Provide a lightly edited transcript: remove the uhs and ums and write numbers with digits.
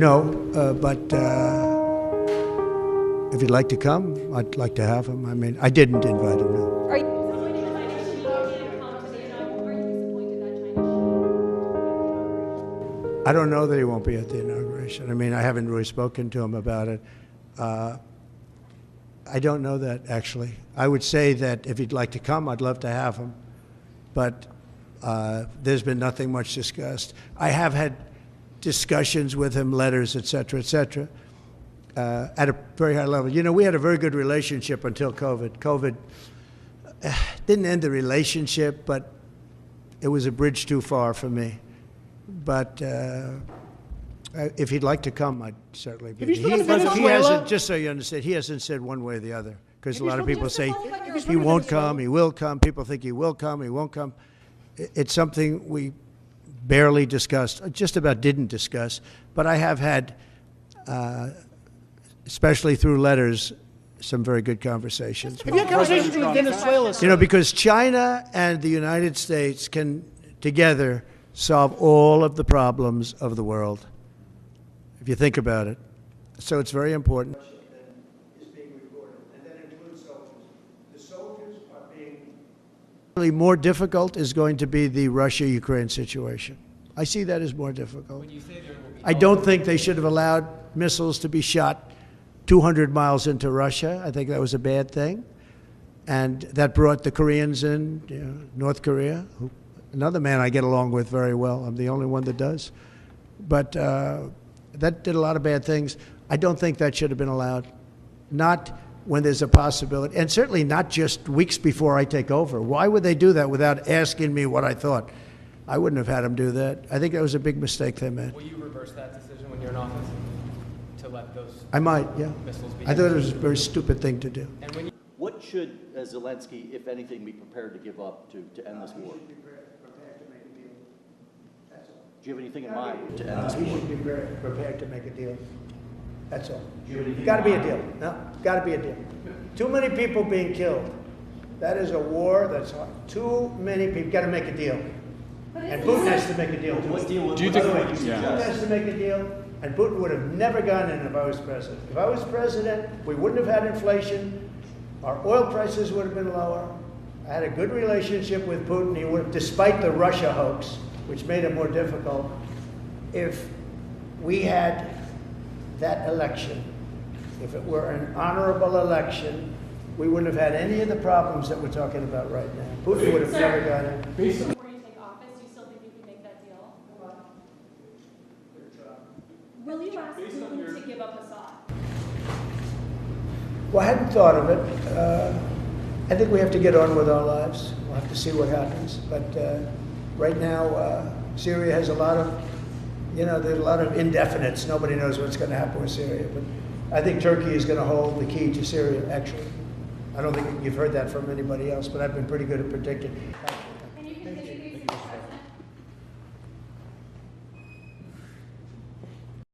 No, but if he'd like to come, I'd like to have him. I mean, I didn't invite him, no. Are you I don't know that he won't be at the inauguration. I mean, I haven't really spoken to him about it. I don't know that, actually. I would say that if he'd like to come, I'd love to have him. But there's been nothing much discussed. I have had discussions with him, letters, et cetera, at a very high level. You know, we had a very good relationship until COVID. COVID didn't end the relationship, but it was a bridge too far for me. But if he'd like to come, I'd certainly be. He hasn't, just so you understand, he hasn't said one way or the other. Because a lot of people say he won't come, he will come. People think he will come, he won't come. It's something we barely discussed, just about didn't discuss. But I have had, especially through letters, some very good conversations. Have you had conversations with Venezuela? You know, because China and the United States can together solve all of the problems of the world, if you think about it. So it's very important. Is being recorded, and that includes soldiers. The soldiers are being. Really more difficult is going to be the Russia-Ukraine situation. I see that as more difficult. When you say there will be I don't think they should have allowed missiles to be shot 200 miles into Russia. I think that was a bad thing. And that brought the Koreans in, you know, North Korea, another man I get along with very well. I'm the only one that does. But that did a lot of bad things. I don't think that should have been allowed. Not when there's a possibility, and certainly not just weeks before I take over. Why would they do that without asking me what I thought? I wouldn't have had them do that. I think that was a big mistake they made. Will you reverse that decision when you're in office to let those I might, yeah. missiles be I thought it was a very stupid thing to do. And when you What should Zelensky, if anything, be prepared to give up to end this war? Do you have anything in mind to end this He war? should be prepared to make a deal. That's all. Got to be a deal. No, got to be a deal. Too many people being killed. That is a war that's hard. Too many people. Got to make a deal. And Putin has to make a deal too. What deal? Do you think? Putin has to make a deal, and Putin would have never gone in if I was president. If I was president, we wouldn't have had inflation. Our oil prices would have been lower. I had a good relationship with Putin. He would, despite the Russia hoax, which made it more difficult. If we had that election, if it were an honorable election, we wouldn't have had any of the problems that we're talking about right now. Putin would have never gone in. Before you take office, do you still think you can make that deal? Will you ask Putin to give up Assad? Well, I hadn't thought of it. I think we have to get on with our lives. We'll have to see what happens. But right now, Syria has a lot of, you know, there's a lot of indefinites. Nobody knows what's going to happen with Syria. But I think Turkey is going to hold the key to Syria, actually. I don't think you've heard that from anybody else, but I've been pretty good at predicting.